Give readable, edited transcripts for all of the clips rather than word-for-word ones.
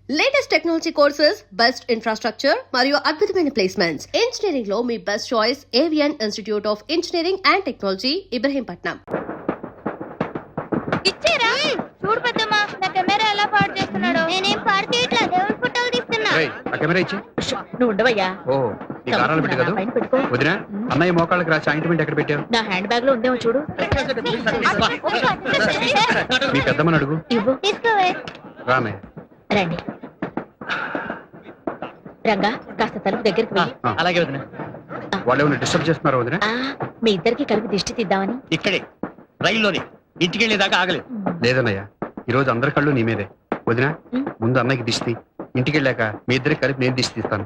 Latest technology courses, best infrastructure మరియు అద్భుతమైన placements. Engineering లో మీ best choice Avian Institute of Engineering and Technology, Ibrahimpatnam. ఇచ్చేరా చూడు పెద్దమ్మా, నా కెమెరా ఎలా పాడు చేస్తున్నాడు. నేనేం పాడు చేయట్లా, దేవుడి ఫోటోలు తీస్తున్నా. ఆ కెమెరా ఇచ్చి. నువ్వు ఉండవయ్యా. ఓ నీ కారాలు పెట్టి కదా వదినా. అన్నయ్య మోకాళ్ళకి రాసి ఆయింట్మెంట్ ఎక్కడ పెట్టావు? నా హ్యాండ్ బ్యాగ్ లో ఉందేమో చూడు. మీ పెద్దమ్మని అడుగు. ఇవ్వు. తీసుకోవే. రామే రండి రంగా, కాస్త తలుపు దగ్గరికి వెళ్ళి. అలాగే వదిన. వాళ్ళు ఏమైనా డిస్టర్బ్ చేస్తున్నారా వదినా? మీ ఇద్దరికి కలిపి దిష్టి తీద్దామని. ఇక్కడే రైల్లోని ఇంటికి వెళ్ళేదాకా ఆగలేదు. లేదన్నయ్య, ఈ రోజు అందరి కళ్ళు నీ మీదే. వదినా ముందు అన్నయ్యకి దిష్టి, ఇంటికి వెళ్ళాక మీ ఇద్దరికి కలిపి నేను దిష్టి తీస్తాను.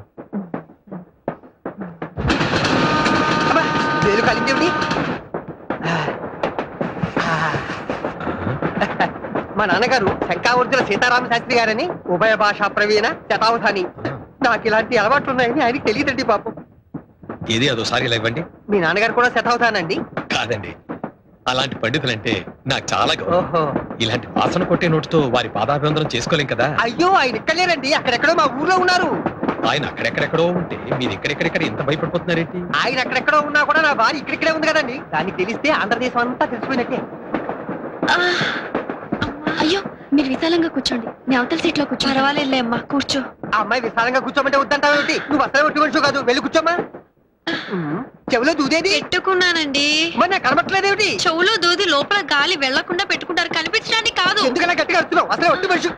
మా నాన్నగారు శంకావర్జున సీతారామ శాస్త్రి గారని ఉభయ భాషా ప్రవీణ శతావధాని. నాకు ఇలాంటి అలవాట్లు ఉన్నాయని ఆయనకి తెలియదండి పాపం. ఏది అదోసారి ఇలా ఇవ్వండి. మీ నాన్నగారు కూడా శతావధానండి? కాదండి, అలాంటి పండితులంటే నాకు చాలా గౌరవం. ఓహో. ఇలాంటి వాసన కొట్టే నోటితో వారి పాదాభివందనం చేసుకోలేం కదా. అయ్యో, ఆయన ఇక్కడ లేరండి, అక్కడెక్కడో మా ఊర్లో ఉన్నారు. ఆయన అక్కడెక్కడెక్కడో ఉంటే మీరు ఎక్కడెక్కడెక్కడ ఎంత భయపడిపోతున్నారేంటి? ఆయన అక్కడెక్కడో ఉన్నా కూడా నా భార్య ఇక్కడిక్కడే ఉంది కదండి. దానికి తెలిస్తే ఆంధ్రదేశం అంతా తెలిసిపోయినట్టే. అయ్యో, మీరు విశాలంగా కూర్చోండి, మీ అవతల సీట్ లో కూర్చో. పర్వాలేదులే అమ్మా, కూర్చో. ఆ అమ్మాయి విశాలంగా కూర్చోమంటే వద్దంటావేమిటి? నువ్వు అసలు ఒట్టి మనిషి కాదు, వెళ్ళి కూర్చోమ్మా. చెవులో దూదేది పెట్టుకున్నానండి. మరి నాకు కనబట్టలేదేమిటి? చెవులో దూది లోపల గాలి వెళ్లకుండా పెట్టుకుంటారు, కనిపించడానికి కాదు. ఎందుకలా గట్టిగా అరుస్తున్నావు? అసలు ఒట్టి మనిషి.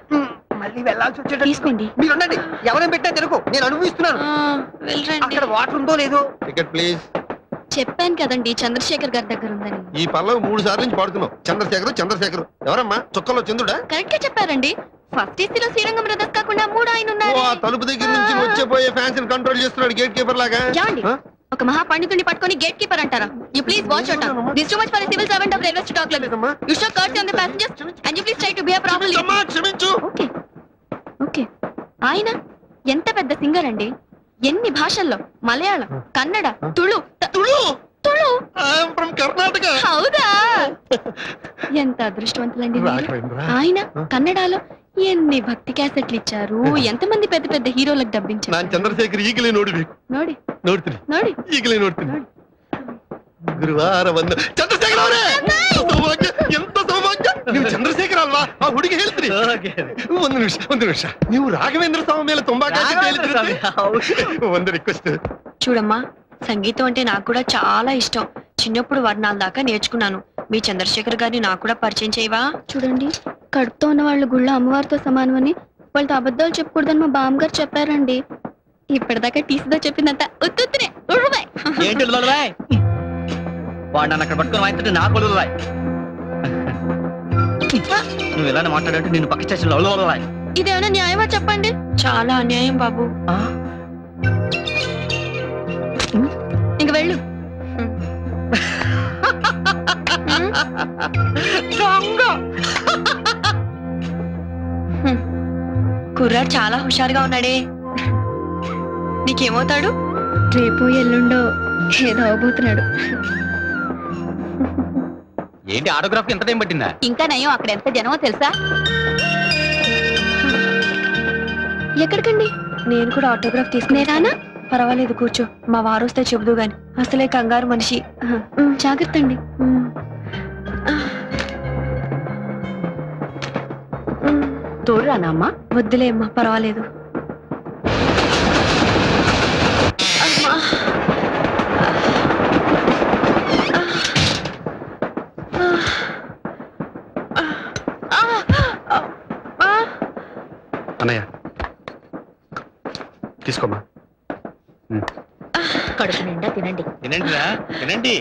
మళ్ళీ వెళ్ళాల్సి వచ్చేటట్టు. తీసుకోండి. మీరు ఉండండి, ఎవరైనా పెట్టా తెలుగు, నేను అనుభవిస్తున్నాను. అక్కడ వాటర్ ఉందో లేదో. Ticket please. చెప్పాను కదండి, చంద్రశేఖర్ గారి దగ్గర ఉందని. ఈ పల్లవి 3 సార్లు నుంచి పాడుతున్నావు. చంద్రశేఖర్ ఎవరమ్మా? చొక్కలో చంద్రుడా? కరెక్ట్ గా చెప్పారండి. ఫస్ట్ ఏసీలో శ్రీరంగం బ్రదర్స్ కాకుండా 3 ఆయన ఉన్నారు. ఓ, ఆ తలుపు దగ్గర నుంచి వచ్చేపోయే ఫ్యాన్స్ కంట్రోల్ చేస్తున్నాడు గేట్ కీపర్ లాగా. ఏమండి, ఒక మహా పండితుడిని పట్టుకొని గేట్ కీపర్ అంటారా? You please watch out. This too much for civil servant of railway talk like. You show courtesy on the passengers and you please try to behave properly. క్షమించు. Okay okay. ఆయన ఎంత పెద్ద singer అండి. ఎన్ని భాషల్లో, మలయాళం, కన్నడ, తుళు తుళు కర్ణాటక. హౌదా, ఎంత అదృష్టవంతులండి మీరు. ఆయన కన్నడలో ఎన్ని భక్తి క్యాసెట్లు ఇచ్చారు, ఎంతమంది పెద్ద పెద్ద హీరోలకు డబ్బించారు. ನಾನು ಚಂದ್ರಶೇಖರ್ ಈಗಲೇ ನೋಡಬೇಕು. ನೋಡಿ ನೋಡ್ತೀನಿ ನೋಡಿ ಈಗಲೇ ನೋಡ್ತೀನಿ. ಗುರುವಾರ ಬಂದು ಚಂದ್ರಶೇಖರ್ ಅವರೇ, ಸೌಭಾಗ್ಯ, ಎಂತ ಸೌಭಾಗ್ಯ. ನೀವು ಚಂದ್ರಶೇಖರ್ ಅಲ್ವಾ? ಆ ಹುಡುಗಿ ಹೇಳ್ತೀರಿ. ಒಂದು ನಿಮಿಷ ನೀವು ರಾಘವೇಂದ್ರ ಸ್ವಾಮಿ ಮೇಲೆ ತುಂಬಾ ಕಾಳಜಿ ಹೇಳಿದ್ರಿ. ಒಂದು ರಿಕ್ವೆಸ್ಟ್. చూడమ్మా, సంగీతం అంటే నాకు కూడా చాలా ఇష్టం. చిన్నప్పుడు వర్ణాల దాకా నేర్చుకున్నాను. మీ చంద్రశేఖర్ గారిని నాకు కూడా పరిచయం చేయవా? చూడండి, కడుపుతో ఉన్న వాళ్ళు గుళ్ళో అమ్మవారితో సమానమని, వాళ్ళతో అబద్ధాలు చెప్పకూడదని మా బామ్మగారు చెప్పారండి. ఇప్పటిదాకా టీసీతో చెప్పిందంతా ఉత్తునే. ఏంటి వాడు నన్ను అక్కడ పట్టుకొని వాయించంటే నాకు వదలరాయ్. నువ్వు ఇలానే మాట్లాడంటే నేను పక్క స్టేషన్ లో వదలరాయ్. ఇదేమైనా న్యాయమా చెప్పండి? చాలా అన్యాయం బాబు. ఇంక వెళ్ళు. కుర్రాడు చాలా హుషారుగా ఉన్నాడే. నీకేమవుతాడు? రేపు ఎల్లుండో ఏదో అవబోతున్నాడు. ఏంటి ఆటోగ్రాఫ్ ఎంత టైం పట్టిందా? ఇంకా నయం, అక్కడ ఎంత జనమో తెలుసా? ఎక్కడికండి? నేను కూడా ఆటోగ్రాఫ్ తీసుకునేరానా? పర్వాలేదు, కూర్చో. మా వారు వస్తే చెబుదు గాని, అసలే కంగారు మనిషి. జాగ్రత్త అండి. తోడురానమ్మా? వద్దులే అమ్మా, పర్వాలేదు. అన్నయ్య తీసుకోమా. కడుపు నిండా తినండి. తినండిరా, తినండి.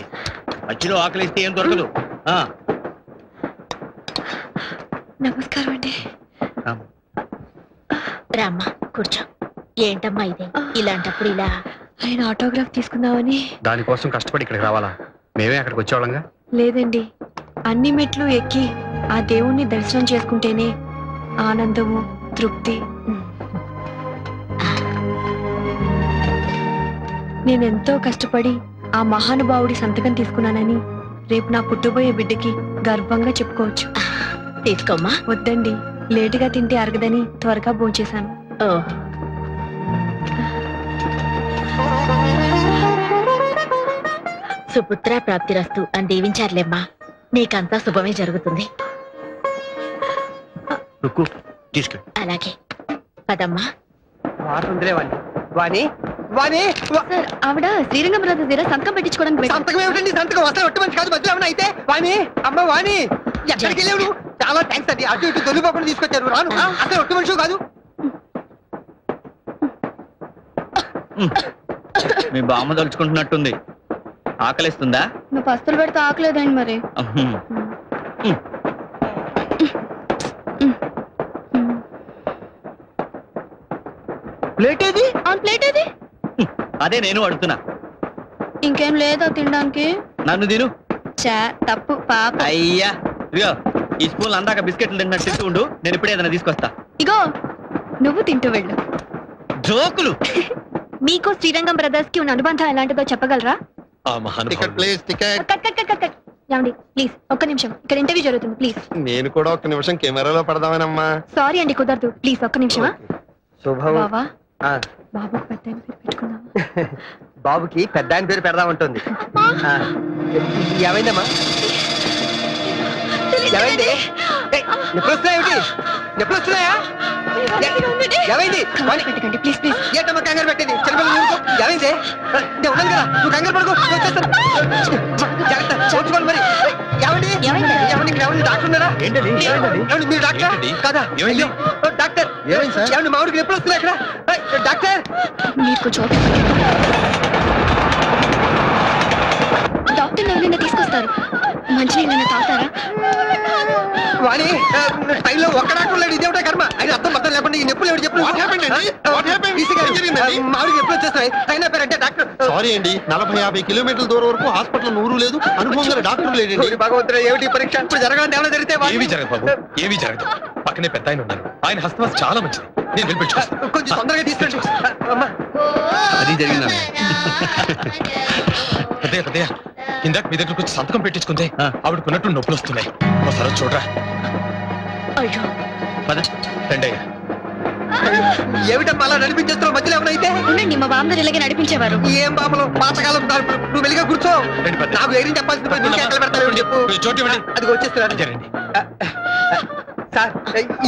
మధ్యలో ఆకలిస్తే ఏం దొరకదు. నమస్కారం అండి. రామ్మా, కూర్చో. ఏంటమ్మా ఇదే, ఇలాంటప్పుడు ఇలా? ఆయన ఆటోగ్రాఫ్ తీసుకుందామని. దానికోసం కష్టపడి ఇక్కడికి రావాలా? మేమే అక్కడికి వచ్చేవాళ్ళంగా. లేదండి, అన్ని మెట్లు ఎక్కి ఆ దేవుణ్ణి దర్శనం చేసుకుంటేనే ఆనందము, తృప్తి. నేనెంతో కష్టపడి ఆ మహానుభావుడి సంతకం తీసుకున్నానని రేపు నా పుట్టబోయే బిడ్డకి గర్వంగా చెప్పుకోవచ్చు. తీసుకోమ్మా. వద్దండి, లేటుగా తింటే అరగదని త్వరగా భోంచేశాను. సుపుత్ర ప్రాప్తిరస్తు అని దీవించారులేమ్మా. నీకంతా శుభమే జరుగుతుంది. రుక్కు తీసుకు. అలాగే పదమ్మా. వాడుతుందిలే వాణి. వాణి వాణి సార్ ఆవిడ శ్రీరంగం బ్రదర్స్ దగ్గర సంతకం పెట్టించుకోవడానికి వెళ్ళారు. సంతకం ఏమిటండి? సంతకం అసలు ఒట్టి మంచి కాదు. మధ్యలో ఏమన్నా అయితే వాణి, అమ్మ వాణి ఎక్కడికి వెళ్ళావు నువ్వు? చాలా థ్యాంక్స్ అండి. అటు ఇటు తొలిపోకుండా తీసుకొచ్చారు. రాను అసలు ఒట్టి మనిషి కాదు. మీ బామ్మ తలుచుకుంటున్నట్టుంది. ఆకలిస్తుందా? నువ్వు పస్తులు పెడితే ఆకలేదండి మరి. ప్లేట్ ఏది? ప్లేట్ ఏది? అదే నేను అడుగుతున్నా. ఇంకేం లేదా తినడానికి? నన్ను తిను. చా తప్పు పాప. అయ్యా ఇదిగో ఈ స్పూన్ అందాక బిస్కెట్లు తిన్నట్టు తింటూ ఉండు. నేను ఇప్పుడే ఏదైనా తీసుకొస్తా. ఇగో నువ్వు తింటూ వెళ్ళు. జోకులు. మీకు శ్రీరంగం బ్రదర్స్ కి ఉన్న అనుబంధం ఎలాంటిదో చెప్పగలరా? Ticket please, ticket. Cut cut cut cut. ఏమండి ప్లీజ్ ఒక్క నిమిషం, ఇక్కడ ఇంటర్వ్యూ జరుగుతుంది. ప్లీజ్. నేను కూడా ఒక్క నిమిషం కెమెరాలో పడదామనమ్మా. సారీ అండి, కుదరదు. ప్లీజ్ ఒక్క నిమిషమా. శుభం. బావా ఆ, బాబుకి పెద్ద ఆయన పేరు పెట్టుకుందాం. బాబుకి పెద్ద ఆయన పేరు పెడదాం ఉంటుంది. ఏమైందమ్మా? ఏమైంది? నొప్పులు వస్తున్నాయేమిటి? నొప్పులు వస్తున్నాయా? ఏమైంది? వాణి, పెట్టకండి ప్లీజ్ ప్లీజ్. ఏంటమ్మా కంగారు పెట్టేది? చిన్నపిల్లలు ఊరుకో. ఏమైంది? నేను ఉన్నాను కదా, నువ్వు కంగారు పడుకో. నేను వచ్చేస్తాను. జాగ్రత్త, చూసుకోండి మరి. ఏమండి? ఏమైంది? ఏమండి? ఇక్కడ ఏమండి? డాక్టర్ ఉన్నారా? ఏంటది? ఏమండి, మీరు డాక్టరా? కాదా? ఏమైంది? అయ్యో, డాక్టర్. ఏమైంది సార్? ఏమండి, మా ఊరికి నొప్పులు వస్తున్నాయి ఇక్కడ. డాక్టర్. మీరు కొంచెం డాక్టర్ ఎవరైనా తీసుకొస్తారు. మంచినీళ్ళైనా తాగుతారా? వాణి, టైంలో ఒక్క డాక్టర్ లేడు. ఇదేమిటో కర్మ. ఆయన అర్థం అర్థం లేకుండా ఈ నొప్పులు ఎవరు చెప్పు. What happened అండి? What happened? ఏం జరిగిందండి? మా ఊరికి ఎప్పుడు వచ్చేస్తాయి? Train అయిపోయారంటే doctor. సారీ అండి, 40-50 కిలోమీటర్ల దూరం వరకు హాస్పిటల్ నూరు లేదు, అనుభవం గల డాక్టర్ లేడండి. ఓరి భగవంతుడా, ఏమిటి ఈ పరీక్ష? ఇప్పుడు జరగాలని ఏమైనా జరిగితే వాణి. ఏమీ జరగదు బాబు, ఏమీ జరగదు. పక్కనే పెద్ద ఆయన ఉన్నారు, ఆయన హస్తవాస చాలా మంచిది. నేను వెళ్ళిపెట్టుకొస్తాను. కొంచెం తొందరగా తీసుకెళ్ళి. అమ్మా, అది జరిగిందా? పెద్దయ్య పెద్దయ్య, ఇందాక మీ దగ్గరకు వచ్చి సంతకం పెట్టించుకుంటే ఆవిడకున్నట్టు నొప్పులు వస్తున్నాయి. ఒకసారి చూడరా. అయ్యో పద. రండయ్య. ఏమిటమ్మా అలా నడిపించేస్తున్నావు? మధ్యలో ఏమైనా అయితే? ఉండండి, మా బామ్మగారు ఇలాగే నడిపించేవారు. ఏం బాబులు, పాతకాలం దారులు. నువ్వు వెలిగా కూర్చో. రండి పెద్ద. నాకు ధైర్యం చెప్పాల్సింది పోయి నువ్వు ఎక్కడ పెడతావు చెప్పు. చోటు ఇవ్వండి. అది వచ్చేస్తున్నారు. అదే రండి. సార్,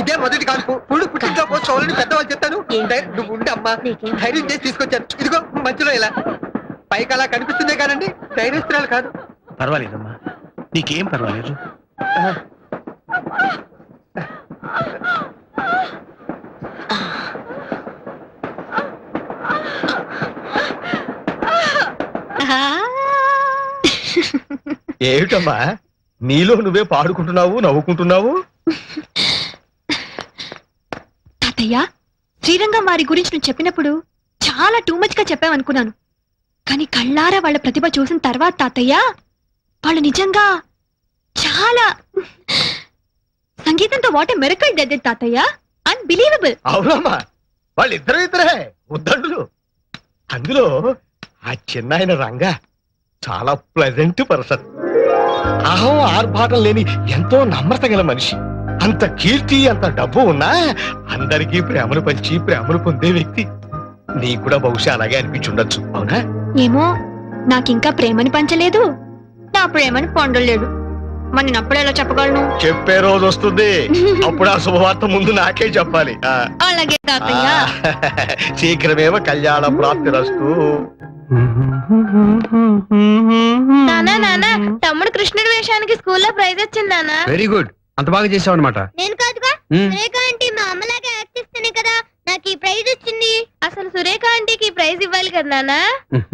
ఇదే మొదటి కాల్పు. పుళ్ళు పుట్టింట్లో పోసుకోవాలని పెద్దవాళ్ళు చెప్తాను. నువ్వు ఉండే అమ్మా, నీకేం? ధైర్యం చేసి తీసుకొచ్చాను. ఇదిగో మధ్యలో ఇలా పైకి అలా కనిపిస్తుందే కానండి, ధైర్యస్తురాలు కాదు. పర్వాలేదమ్మా, నీకేం పర్వాలేదు. ఏమిటమ్మా నీలో నువ్వే పాడుకుంటున్నావు, నవ్వుకుంటున్నావు? తాతయ్య, శ్రీరంగం వారి గురించి నువ్వు చెప్పినప్పుడు చాలా టూ మచ్ గా చెప్పావనుకున్నాను. కానీ కళ్ళారా వాళ్ళ ప్రతిభ చూసిన తర్వాత తాతయ్య, వాళ్ళు నిజంగా చాలా సంగీతంతో వాట్ ఏ మిరకల్ డెడ్ తాతయ్య. అన్బిలీవబుల్. అవునమ్మా, వాళ్ళిద్దరే ఉద్దండులు. అందులో ఆ చిన్నాయన రంగా చాలా ప్లెజెంట్ పర్సన్. అహం ఆర్భాటం లేని ఎంతో నమ్రత గల మనిషి. అంత కీర్తి, అంత డబ్బు ఉన్నా అందరికీ ప్రేమను పంచి ప్రేమను పొందే వ్యక్తి. నీ కూడా బహుశా అలాగే అనిపించుండొచ్చు, అవునా? ఏమో, నాకింకా ప్రేమని పంచలేదు, నా ప్రేమని పొందలేడు. మరి నేను అప్పుడు ఎలా చెప్పగలను? చెప్పే రోజు వస్తుంది, అప్పుడు ఆ శుభవార్త ముందు నాకే చెప్పాలి. అలాగే తాతయ్య. శీఘ్రమేవ కళ్యాణ ప్రాప్తిరస్తు. నానా నానా, తమ్ముడు కృష్ణుడి వేషానికి స్కూల్లో ప్రైజ్ వచ్చింది నానా. వెరీ గుడ్, అంత బాగా చేసావు అనమాట. నేను కాదుగా, సురేఖ ఆంటీ మా అమ్మలాగా యాక్ట్ చేస్తేనే కదా నాకు ఈ ప్రైజ్ వచ్చింది. అసలు సురేఖ ఆంటీకి ఈ ప్రైజ్ ఇవ్వాలి కదా నానా.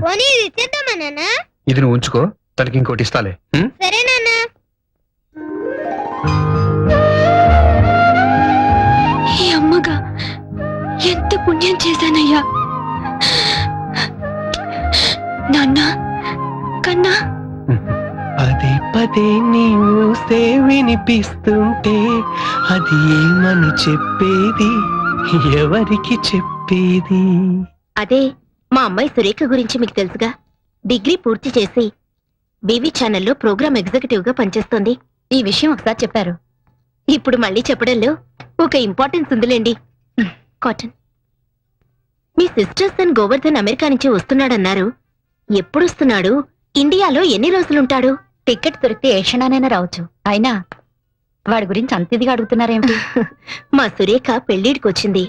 పోనీ ఇది ఇచ్చేద్దామా నానా? ఇది నువ్వు ఉంచుకో, తనకి ఇంకోటి ఇస్తాలే. సరే నానా. ఈ అమ్మగా ఎంత పుణ్యం చేశానయ్యా. నాన్న కన్నా, పదే పదే నీవుసే వినిపిస్తుంటే అది ఏమని చెప్పేది, ఎవరికి చెప్పేది? అదే మా అమ్మాయి సురేఖ గురించి మీకు తెలుసుగా. డిగ్రీ పూర్తి చేసి బీవీ ఛానల్లో ప్రోగ్రామ్ ఎగ్జిక్యూటివ్ గా పనిచేస్తోంది. ఈ విషయం ఒకసారి చెప్పారు, ఇప్పుడు మళ్ళీ చెప్పడంలో ఒక ఇంపార్టెన్స్ ఉందిలేండి. కాటన్, మీ సిస్టర్స్ అండ్ గోవర్ధన్ అమెరికా నుంచి వస్తున్నాడన్నారు. ఎప్పుడు వస్తున్నాడు? ఇండియాలో ఎన్ని రోజులుంటాడు? టికెట్ దొరికితే ఏ క్షణానైనా రావచ్చు. అయినా వాడి గురించి అంత ఇదిగా అడుగుతున్నారేమిటి? మా సురేఖ పెళ్లిడికి వచ్చింది.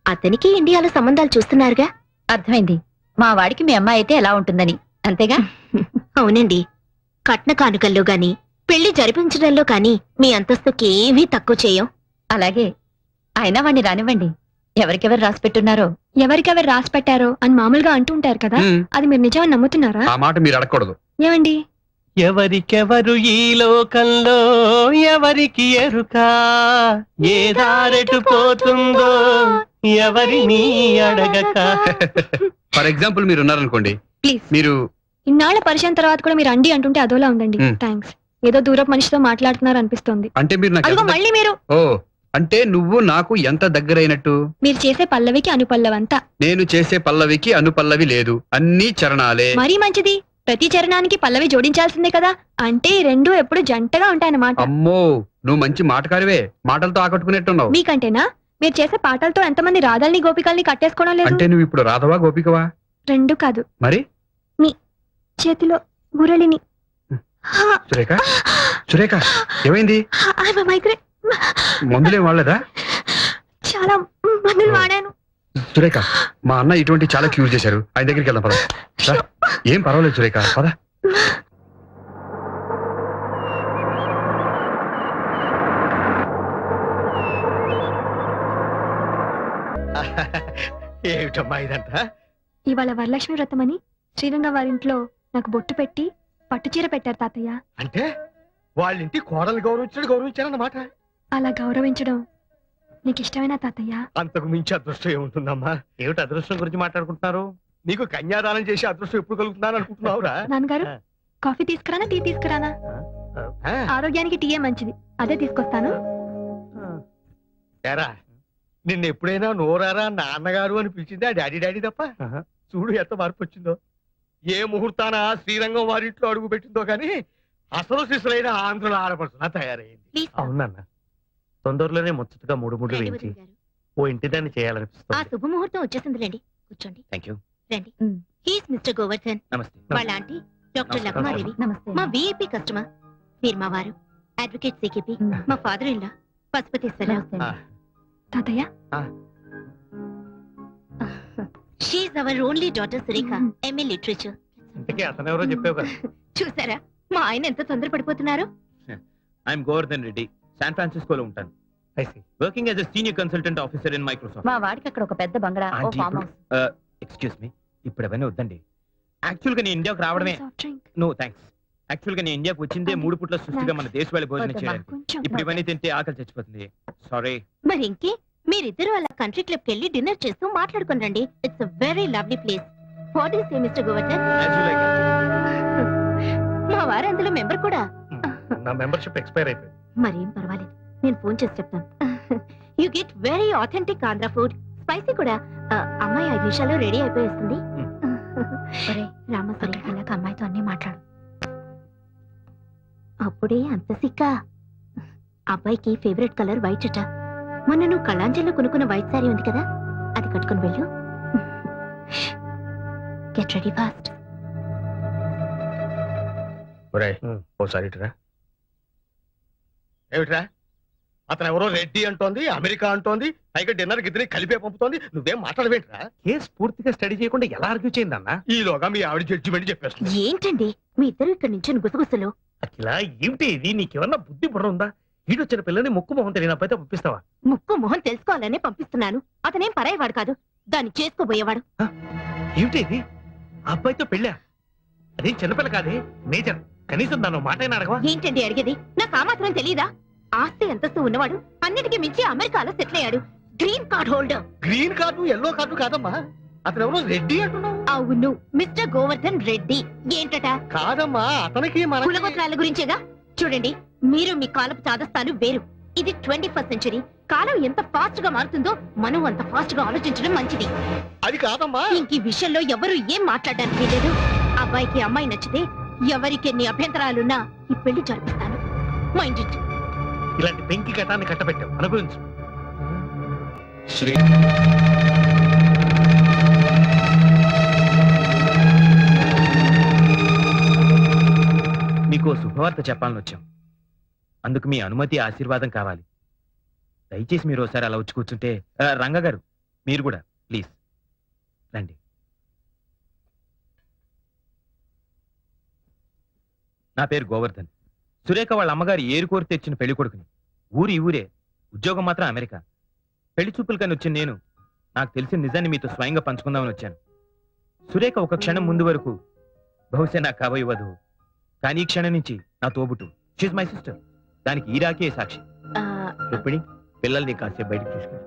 అతనికి ఇండియాలో సంబంధాలు చూస్తున్నారుగా. అర్థమైంది. మా వాడికి మీ అమ్మాయి అయితే ఎలా ఉంటుందని, అంతేగా? అవునండి. కట్న కానుకల్లో గాని పెళ్లి జరిపించడంలో కానీ మీ అంతస్తుకి ఏమీ తక్కువ చేయం. అలాగే. అయినా వాణ్ణి రానివ్వండి. ఎవరికెవరు రాసి పెట్టున్నారో. ఎవరికెవరు రాసి పెట్టారో అని మామూలుగా అంటూ ఉంటారు కదా, అది మీరు నిజమని నమ్ముతున్నారా? ఆ మాట మీరు అడగకూడదు. ఏమండి? ఎవరికెవరు ఈ లోకంలో ఎవరికి ఎరుక, ఏ దారెటు పోతుందో ఎవరిని అడగక. ఫర్ ఎగ్జాంపుల్ మీరు ఉన్నారనుకోండి, ప్లీజ్. మీరు ఇన్నాళ్ల పరిచయం తర్వాత కూడా మీరు అండి అంటుంటే అదోలా ఉందండి. థ్యాంక్స్. ఏదో దూరపు మనిషితో మాట్లాడుతున్నారు అనిపిస్తోంది. అంటే మీరు నాకు అదిగో ఎంత మళ్ళీ మీరు. ఓ అంటే నువ్వు నాకు ఎంత దగ్గరైనట్టు? మీరు చేసే పల్లవికి అనుపల్లవంతా. నేను చేసే పల్లవికి అనుపల్లవి లేదు, అన్ని చరణాలే. మరీ మంచిది. ప్రతి చరణానికి పల్లవి జోడించాల్సిందే కదా. అంటే ఈ రెండు ఎప్పుడు జంటగా ఉంటాయన్నమాట. అమ్మో, నువ్వు మంచి మాటకారివే. మాటలతో ఆకట్టుకునేట్టున్నావు. మీకంటేనా? మీరు చేసే పాటలతో ఎంతమంది రాధల్ని గోపికల్ని కట్టేసుకోవడం లేదు? అంటే నువ్వు ఇప్పుడు రాధవా గోపికవా? రెండు కాదు. మరి చేతిలో మురళిని. సురేఖ, సురేఖ ఏమైంది? మైగ్రేట్. మందులేం వాడలేదా? చాలా మందులు వాడాను. సురేఖ, మా అన్న ఇటువంటి చాలా క్యూర్ చేశారు. ఆయన దగ్గరికి వెళ్దాం పద. రా. ఏం పర్వాలేదు సురేఖ, పద. ఏమిటమ్మా ఇదంతా? ఇవాళ వరలక్ష్మి వ్రతం అని శ్రీరంగం వారింట్లో నాకు బొట్టు పెట్టి పట్టుచీర పెట్టారు తాతయ్య. అంటే వాళ్ళింటి కోడలు గౌరవించారన్నమాట. అలా గౌరవించడం నీకు ఇష్టమేనా తాతయ్య? అంతకు మించి అదృష్టం ఏముంటుందమ్మా? ఏమిటి అదృష్టం గురించి మాట్లాడుకుంటున్నారు? నీకు కన్యాదానం చేసి అదృష్టం ఎప్పుడు కలుగుతున్నాను అనుకుంటున్నావురా? నాన్నగారు, కాఫీ తీసుకురానా టీ తీసుకురానా? ఆరోగ్యానికి టీయే మంచిది, అదే తీసుకొస్తాను. ఏరా, నిన్న ఎప్పుడైనా నోరారా నాన్నగారు అని పిలిచింది ఆ డాడీ డాడీ తప్ప? చూడు ఎంత మార్పు వచ్చిందో. ఏ ముహూర్తాన శ్రీరంగం వారింట్లో అడుగు పెట్టిందో కానీ అసలు శిశులైన ఆంధ్రుల ఆడపడుతున్నా తయారైంది. అవునన్న, తొందరలోనే ముచ్చటగా మూడు వేయించి ఓ ఇంటి దాన్ని ఆ చేయాలనిపిస్తుంది. శుభముహూర్తం వచ్చేసిందిలేండి. కూర్చోండి. Thank you. రండి. He's mister Govardhan. నమస్తే. వాళ్ళ ఆంటీ డాక్టర్ లక్మాదేవి. మా విఐపి కస్టమర్. మీరు మా వారు అడ్వకేట్ సికిపి. మా ఫాదర్ ఇన్ లా పశుపతీశ్వర. తాతయ్య, she our only daughter Surekha, MA literature. ఇంతకీ అతనెవరో చెప్పావు కదా. చూసారా మా ఆయన ఎంత తొందరపడిపోతున్నారు? ఐఎమ్ గోవర్ధన్ రెడ్డి, శాన్ ఫ్రాన్సిస్కోలో ఉంటాను. Working as a senior consultant officer in Microsoft. మా వాడికి అక్కడ ఒక పెద్ద బంగళా, ఓ ఫామ్ హౌస్. ఎక్స్క్యూజ్ మీ, ఇప్పుడు అవన్నీ వద్దండి. యాక్చువల్ గా నేను ఇండియాకు రావడమే. Soft drink. No thanks. Actual గా నేను ఇండియాకు వచ్చిందే 3 పూట్ల సృష్టిగా మన దేశ వాళ్ళ భోజనం చేయడానికి. కొంచెం. ఇప్పుడు ఇవన్నీ తింటే ఆకలి చచ్చిపోతుంది. సారీ. మరి ఇంకే మీరిద్దరు అలా కంట్రీ క్లబ్ కెళ్ళి డిన్నర్ చేస్తూ మాట్లాడుకుని రండి. It's a very lovely place. What is mister Govardhan? మా వారు అందులో మెంబర్ కూడా. నా మెంబర్షిప్ ఎక్స్పైర్ అయిపోయింది. మరేం పర్వాలేదు, నేను ఫోన్ చేసి చెప్తాను. You get very authentic Andhra food, spicy కూడా. అమ్మాయి 5 నిమిషాల్లో రెడీ అయిపోయేస్తుంది. రామసరి ఇలాగ అమ్మాయితో అన్ని మాట్లాడు. అప్పుడే అంత సిక్క. అబ్బాయికి ఫేవరెట్ కలర్ వైట్ అట. మొన్న నువ్వు కళాంజలిలో కొనుక్కున్న వైట్ సారీ ఉంది కదా, అది కట్టుకుని వెళ్ళు. Get ready fast. ఓసారి ఇటురా. ఏమిట్రా, అతను ఎవరో రెడ్డి అంటోంది, అమెరికా అంటోంది, పైగా డిన్నర్ గిద్దరి కలిపే పంపుతోంది. నువ్వేం మాట్లాడవేంట్రా? కేసు పూర్తిగా స్టడీ చేయకుండా ఎలా ఆర్గ్యూ చేయిందన్నా? ఈలోగా మీ ఆవిడ జడ్జిమెంట్ చెప్పేస్తుంది. ఏంటండి మీ ఇద్దరు ఇక్కడ నుంచి గుసగుసలు? అఖిల, ఏమిటి ఇది? నీకేమన్నా బుద్ధి బుర్ర ఉందా? ఈడొచ్చిన పిల్లని ముక్కు మొహం తెలియని అబ్బాయితో పంపిస్తావా? ముక్కు మొహం తెలుసుకోవాలనే పంపిస్తున్నాను. అతనేం పరాయవాడు కాదు, దాన్ని చేసుకోబోయేవాడు. ఏమిటి ఇది? ఆ అబ్బాయితో పెళ్ళా? అదేం చిన్నపిల్ల కాదే, మేజర్. కనీసం దాని మాట అయినా అడగవా? ఏంటండి అడిగేది? నాకు ఆ మాత్రం తెలీదా? ఆస్తి అంతస్తు ఉన్నవాడు, అన్నిటికీ మించి అమెరికాలో సెటిల్ అయ్యాడు. Green card holder. Green card yellow card కాదమ్మా, అతను ఎవరో రెడ్డి అంటున్నావు. అవును, మిస్టర్ గోవర్ధన్ రెడ్డి. ఏంటట? కాదమ్మా, అతనికి మన కులగోత్రాల గురించేగా. చూడండి, మీరు మీ కాలపు చాదస్తాలు వేరు. ఇది 21st సెంచరీ. కాలం ఎంత ఫాస్ట్ గా మారుతుందో మనం అంత ఫాస్ట్ గా ఆలోచించడం మంచిది. అది కాదమ్మా. ఇంక ఈ విషయంలో ఎవరు ఏం మాట్లాడడానికి లేదు. అబ్బాయికి అమ్మాయి నచ్చితే ఎవరికి ఎన్ని అభ్యంతరాలున్నా ఈ పెళ్లి జరిపిస్తాను. Mind it. ఇలాంటి పెంకి కటాన్ని కట్టబెట్టావు, అనుభవించు. శ్రీ మీకు శుభవార్త చెప్పాలని వచ్చాం. అందుకు మీ అనుమతి ఆశీర్వాదం కావాలి. దయచేసి మీరు ఒకసారి అలా వచ్చి కూర్చుంటే. రంగ గారు మీరు కూడా ప్లీజ్ రండి. నా పేరు గోవర్ధన్. సురేఖ వాళ్ళ అమ్మగారు ఏరుకోరి తెచ్చిన పెళ్లి కొడుకుని. ఊరి ఊరే, ఉద్యోగం మాత్రం అమెరికా. పెళ్లి చూపులకని వచ్చిన నేను నాకు తెలిసిన నిజాన్ని మీతో స్వయంగా పంచుకుందామని వచ్చాను. సురేఖ ఒక క్షణం ముందు వరకు బహుశా నాకు కాబోయే వధువు, కానీ ఈ క్షణం నుంచి నా తోబుట్టు. She's my sister. దానికి ఈ రాకే సాక్షి. రుక్మిణి, పిల్లల్ని కాసేపు బయటకు తీసుకెళ్ళి.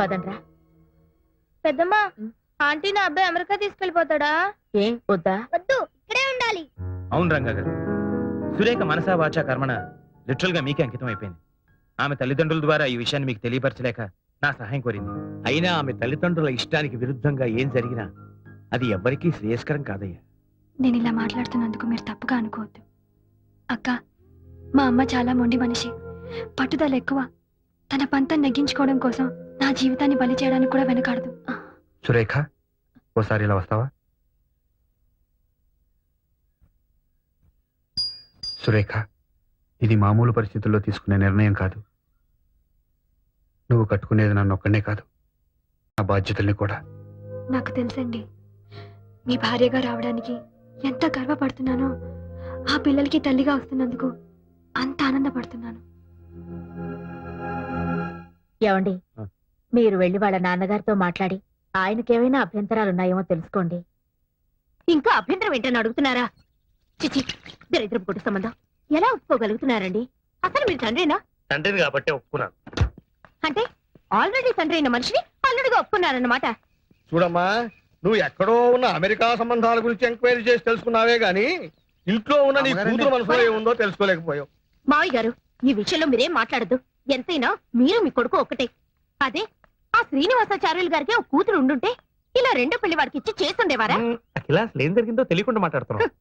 పదండ్రా. పెద్దమ్మా, ఆంటీ నా అబ్బాయి అమెరికా తీసుకెళ్లిపోతాడా? ఏం వద్దా? వద్దు, ఇక్కడే ఉండాలి. అవును రంగా గారు, సురేఖ మనసా వాచా కర్మణ లిటరల్ గా మీకే అంకితం అయిపోయింది. ఆమె తల్లిదండ్రుల ద్వారా ఈ విషయాన్ని మీకు తెలియపరచలేక నా సహాయం కోరింది. అయినా ఆమె తల్లిదండ్రుల ఇష్టానికి విరుద్ధంగా ఏం జరిగినా అది ఎవ్వరికీ శ్రేయస్కరం కాదయ్యా. నేను ఇలా మాట్లాడుతున్నందుకు మీరు తప్పుగా అనుకోవద్దు. అక్క, మా అమ్మ చాలా మొండి మనిషి, పట్టుదల ఎక్కువ. తన పంతం నెగ్గించుకోవడం కోసం నా జీవితాన్ని బలి చేయడానికి కూడా వెనకాడదు. సురేఖ, ఓసారి ఇలా వస్తావా? సురేఖ, ఇది మామూలు పరిస్థితుల్లో తీసుకునే నిర్ణయం కాదు. నువ్వు కట్టుకునేది నన్ను ఒక్కనే కాదు, నా బాధ్యతల్ని కూడా. నాకు తెలుసండి, మీ భార్యగా రావడానికి ఎంత గర్వపడుతున్నానో, ఆ పిల్లలకి తల్లిగా వస్తున్నందుకు అంత ఆనందపడుతున్నాను. ఏమండి, మీరు వెళ్లి వాళ్ళ నాన్నగారితో మాట్లాడి ఆయనకేమైనా అభ్యంతరాలున్నాయేమో తెలుసుకోండి. ఇంకా అభ్యంతరం ఏంటని అడుగుతున్నారా? చిచి, దరిద్రపు కొట్టు సంబంధం ఎలా ఒప్పుకోగలుగుతున్నారండి? అసలు మీరు తండ్రినా? తండ్రిని కాబట్టి ఒప్పుకున్నాను. అంటే ఆల్రెడీ తండ్రి అయిన మనిషిని అల్లుడిగా ఒప్పుకున్నారన్నమాట. చూడమ్మా, నువ్వు ఎక్కడో ఉన్న అమెరికా సంబంధాల గురించి ఎంక్వైరీ చేసి తెలుసుకున్నావే గాని ఇంట్లో ఉన్న నీ కూతురు మనసులో ఏముందో తెలుసుకోలేకపోయావు. మావయ్య గారు, ఈ విషయంలో మీరేం మాట్లాడద్దు. ఎంతైనా మీరు మీ కొడుకు ఒక్కటే. అదే ఆ శ్రీనివాసాచార్యులు గారికి ఒక కూతురు ఉండుంటే ఇలా రెండో పెళ్లి వాడికి ఇచ్చి చేస్తుండేవారా? అఖిల, అసలు ఏం జరిగిందో తెలియకుండా మాట్లాడుతున్నాం.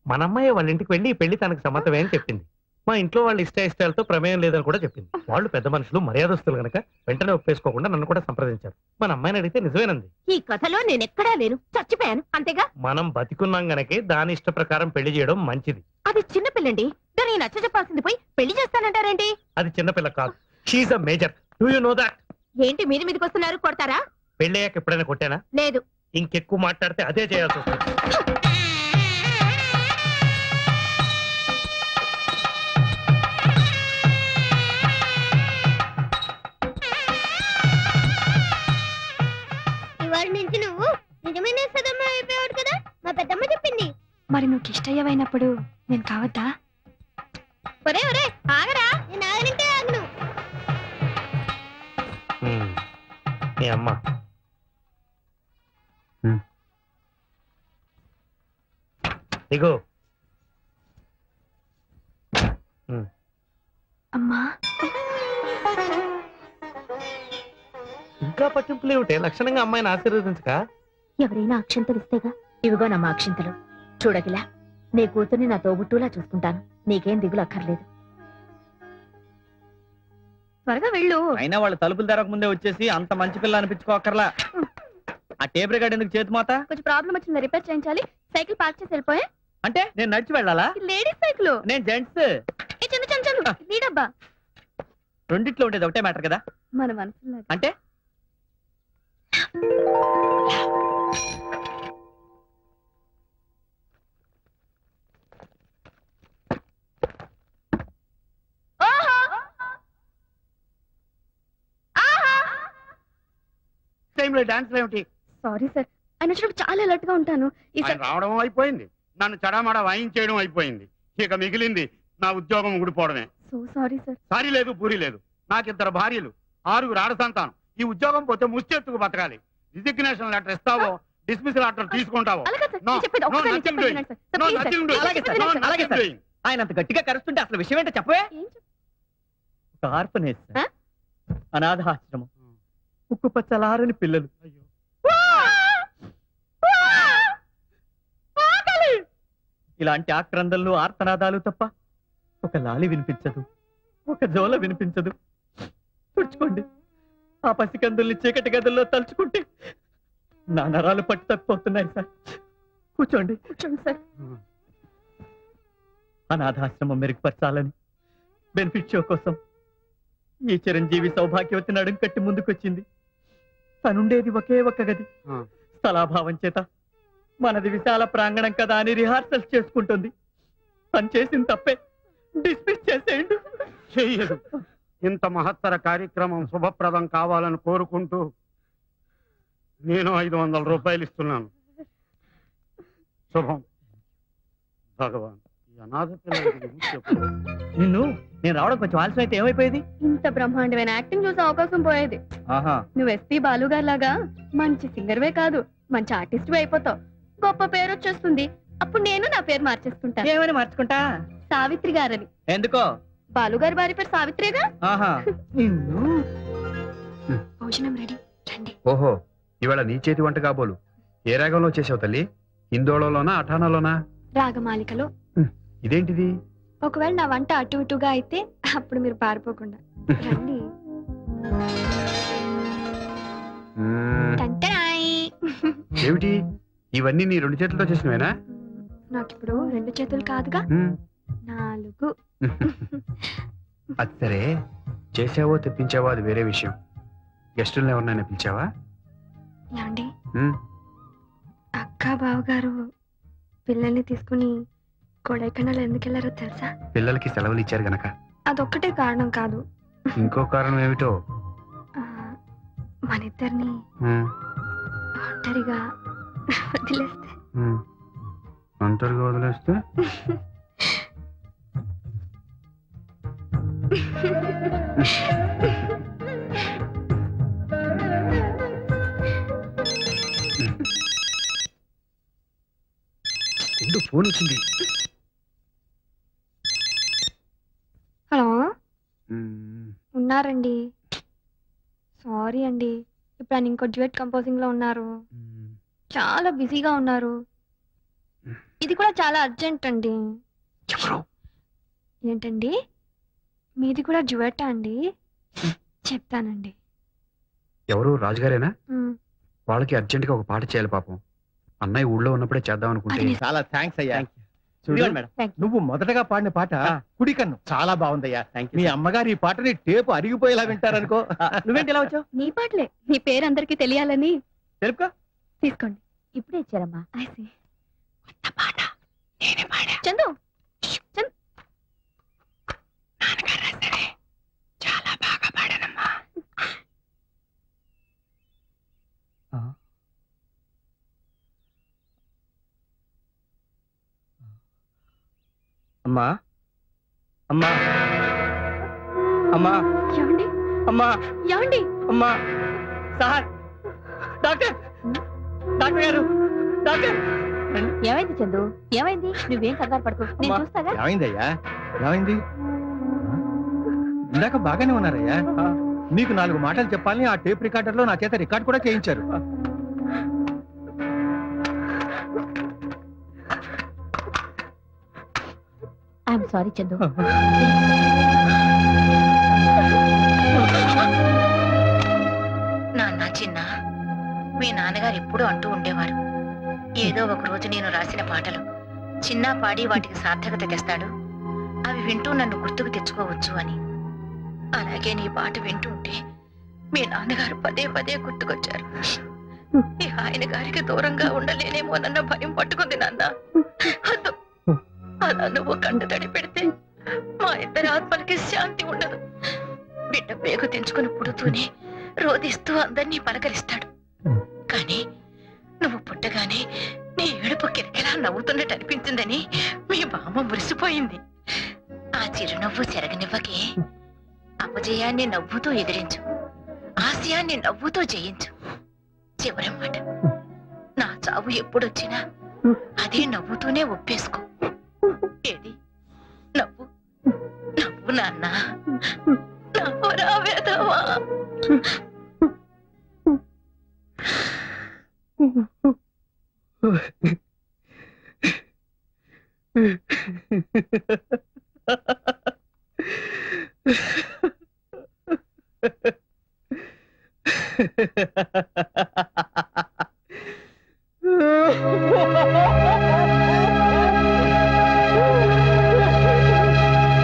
మన అమ్మాయి వాళ్ళ ఇంటికి వెళ్ళి ఈ పెళ్లి తనకు సమ్మతమే అని చెప్పింది. మా ఇంట్లో వాళ్ళ ఇష్టాలతో ప్రమేయం లేదని కూడా చెప్పింది. వాళ్ళు పెద్ద మనుషులు, మర్యాదస్తులు గనక వెంటనే ఒప్పేసుకోకుండా నన్ను కూడా సంప్రదించారు. మన అమ్మాయిని అడిగితే నిజమేనంది. ఈ కథలో నేనెక్కడా లేను, చచ్చిపోయాను అంతేగా. మనం బతికున్నాం గనకే దాని ఇష్ట ప్రకారం పెళ్లి చేయడం మంచిది. అది చిన్న పిల్లండి, దాన్ని నచ్చ చెప్పాల్సింది పోయి పెళ్లి చేస్తానంటారేంటి? అది చిన్నపిల్ల కాదు, she a major. Do you know that? ఏంటి మీది మీదకి వస్తున్నారు? కొడతారా? పెళ్ళయ్యాక ఎప్పుడైనా కొట్టానా? లేదు. ఇంకెక్కువ మాట్లాడితే అదే చేయాల్సి వస్తుంది. ఇవాళ నుంచి నువ్వు నిజమైన సదమ్మ అయిపోయాడు కదా, మా పెద్దమ్మ చెప్పింది. మరి నువ్వు ఇష్టయ్యవైనప్పుడు నేను కావద్దా? ఒరే ఒరే, ఆగరా. నేను ఆగనంటే ఆగను. మీ అమ్మ దిగు. అమ్మా, ఇంకా పట్టింపులు ఏమిటే? లక్షణంగా అమ్మాయిని ఆశీర్వదించక. ఎవరైనా అక్షంతలు ఇస్తేగా. ఇవిగో నమ్మ అక్షింతలు. చూడగిలా, నీ కూతుర్ని నా తోబుట్టులా చూసుకుంటాను. నీకేం దిగులు అక్కర్లేదు. త్వరగా వెళ్ళు. అయినా వాళ్ళు తలుపులు తెరక ముందే వచ్చేసి అంత మంచి పిల్ల అనిపించుకోకర్లా. ఆ టేప్ రికార్డ్ ఎందుకు చేతి మాత? కొంచెం ప్రాబ్లం వచ్చింది, రిపేర్ చేయించాలి. సైకిల్ పార్క్ చేసి వెళ్ళిపోయా. అంటే నేను నడిచి వెళ్ళాలా? Ladies cycle. నేను జెంట్స్. నీడబ్బా. రెండిట్లో ఉండేది ఒకటే మ్యాటర్ కదా. మన మనసులో అంటే టైంలో డాన్స్ ఏమిటి? సారీ సార్, ఆయన వచ్చినప్పుడు చాలా అలర్ట్ గా ఉంటాను. ఆయన రావడం అయిపోయింది, నన్ను చడామడా వాయించేయడం అయిపోయింది. ఇక మిగిలింది నా ఉద్యోగం ఊడిపోవడమే. So sorry sir. సారీ లేదు, పూరి లేదు. నాకిద్దరు భార్యలు, 6 ఆడ సంతానం. ఈ ఉద్యోగం పోతే ముష్టెత్తుకు బతకాలి. రిజిగ్నేషన్ లెటర్ ఇస్తావో, డిస్మిస్ లెటర్ తీసుకుంటావో? ఆయన అంత గట్టిగా కరుస్తుంటే అసలు విషయం ఏంటో చెప్పవే. ఒక ఆర్ఫనేజ్, అనాథ ఆశ్రమం, ఉక్కు పచ్చలారని పిల్లలు. ఇలాంటి ఆక్రందనలు, ఆర్తనాదాలు తప్ప ఒక లాలి వినిపించదు, ఒక జోల వినిపించదు. తుడుచుకోండి. ఆ పసికందుల్ని చీకటి గదుల్లో తలుచుకుంటే నా నరాలు పట్టు తప్పిపోతున్నాయి సార్. కూర్చోండి. కూర్చోండి సార్. అనాథాశ్రమం మెరుగుపరచాలని బెనిఫిట్ షో కోసం ఈ చిరంజీవి సౌభాగ్యవతి నడుం కట్టి ముందుకొచ్చింది. తనుండేది ఒకే ఒక్క గది. స్థలాభావం చేత మనది విశాల ప్రాంగణం కదా అని రిహార్సల్స్ చేసుకుంటుంది. తను చేసిన తప్పే, డిస్మిస్ చేసేయండి. చెయ్యదు. ఇంత మహత్తర కార్యక్రమం శుభప్రదం కావాలని కోరుకుంటూ నేను 500 రూపాయలు ఇస్తున్నాను. శుభం. భగవాన్, ఈ అనాథ పిల్లలకి నువ్వు చెప్పు. నిన్ను నేను రావడం కొంచెం ఆలస్యం అయితే ఏమైపోయేది? ఇంత బ్రహ్మాండమైన యాక్టింగ్ చూసే అవకాశం పోయేది. ఆహా, నువ్వు ఎస్పీ బాలు గారి లాగా మంచి సింగర్వే కాదు, మంచి ఆర్టిస్ట్ అయిపోతావు. గొప్ప పేరు వచ్చేస్తుంది. అప్పుడు నేను నా పేరు మార్చేసుకుంటాను. ఏమని మార్చుకుంటా? సావిత్రి గారని. ఎందుకో? బాలుగారి భార్య పేరు సావిత్రిగా. ఆహా, నిన్ను. భోజనం రెడీ, రండి. ఓహో, ఇవాళ నీ చేతి వంట కాబోలు. ఏ రాగంలో చేసావు తల్లి? హిందోళలోనా అఠానాలోనా? రాగమాలికలో. ఇదేంటిది? ఒకవేళ నా వంట అటు ఇటుగా అయితే అప్పుడు మీరు పారిపోకుండా రండి. టంటరాయ్. ఏమిటి ఇవన్నీ నీ 2 చేతులతో చేసినవేనా? నాకిప్పుడు 2 చేతులు కాదుగా, 4. అది సరే, చేసావో తెప్పించావో అది వేరే విషయం. గెస్టులను ఎవరినైనా పిలిచావా? ఏమండి, ఉమ్, అక్క బావగారు పిల్లల్ని తీసుకుని కొడైకెనాల్ ఎందుకు వెళ్ళారో తెలుసా? పిల్లలకి సెలవులు ఇచ్చారు గనక. అదొక్కటే కారణం కాదు. ఇంకో కారణం ఏమిటో? ఆ, మనిద్దరిని ఉమ్, ఒంటరిగా వదిలేస్తే. ఉమ్. ఒంటరిగా వదిలేస్తే? ఫోన్ వచ్చింది. హలో, ఉమ్, ఉన్నారండి. సారీ అండి, ఇప్పుడు ఆయన ఇంకో డ్యూయట్ కంపోజింగ్ లో ఉన్నారు. ఉమ్. చాలా బిజీగా ఉన్నారు. ఇది కూడా చాలా అర్జెంట్ అండి. ఎవరు? ఏంటండి, మీది కూడా డ్యూయట్ అండి? చెప్తానండి. ఎవరు రాజుగారేనా? ఉమ్, వాళ్ళకి అర్జెంట్ గా ఒక పాట చేయాలి పాపం. అన్నయ్య ఊళ్ళో ఉన్నప్పుడే చేద్దాం అనుకుంటే. అది చాలా థ్యాంక్స్ అయ్యా. చూడు, ఇదిగోండి మేడం. నువ్వు మొదటగా పాడిన పాట కుడికన్ను చాలా బాగుందయ్యా. మీ అమ్మగారు ఈ పాటని టేపు అరిగిపోయేలా వింటారనుకో. నువ్వేంటి ఇలా వచ్చావు? నీ పాటలే, నీ పేరు అందరికి తెలియాలని. తెలుపుకో. తీసుకోండి. ఇప్పుడే ఇచ్చారమ్మా. I see. చందు, చందు. అమ్మా, అమ్మా, అమ్మా, ఏమండి, అమ్మా, ఏమండి? అమ్మా, సార్, డాక్టర్, డాక్టర్ గారు, డాక్టర్. ఏమైంది చందు? ఏమైంది? నువ్వేం కంగారు పడుకో, నేను అమ్మా. చూస్తాగా. ఏమైందయ్యా? ఏమైంది? ఇందాక బాగానే ఉన్నారయ్యా. మీకు 4 మాటలు చెప్పాలని ఆ టేప్ రికార్డర్ లో నా చేత రికార్డ్ కూడా చేయించారు. I'm sorry Chandu. నాన్న చిన్న, మీ నాన్నగారు ఎప్పుడూ అంటూ ఉండేవారు, ఏదో ఒక రోజు నేను రాసిన పాటలు చిన్న పాడి వాటికి సార్థకత తెస్తాడు, అవి వింటూ నన్ను గుర్తుకు తెచ్చుకోవచ్చు అని. అలాగే నీ పాట వింటూ ఉంటే మీ నాన్నగారు పదే పదే గుర్తుకొచ్చారు. ఈ ఆయన గారికి దూరంగా ఉండలేనేమోనన్న భయం పట్టుకుంది నాన్న. అదో, అలా నువ్వు కంట తడి పెడితే మా ఇద్దరి ఆత్మలకి శాంతి ఉండదు. బిడ్డ పేగు తెంచుకుని పుడుతూనే రోధిస్తూ అందరినీ పలకరిస్తాడు. కానీ నువ్వు పుట్టగానే నీ ఏడుపు కిరకిలా నవ్వుతున్నట్టు అనిపించిందని మీ బామ్మ మురిసిపోయింది. ఆ చిరునవ్వు చెరగనివ్వకే. అపజయాన్ని నవ్వుతూ ఎదిరించు, ఆశయాన్ని నవ్వుతూ జయించు. చివరి మాట, నా చావు ఎప్పుడొచ్చినా అదే నవ్వుతూనే ఒప్పేసుకో. ఏది నవ్వు, నవ్వు నాన్న, నవ్వురా వేదవా. Oh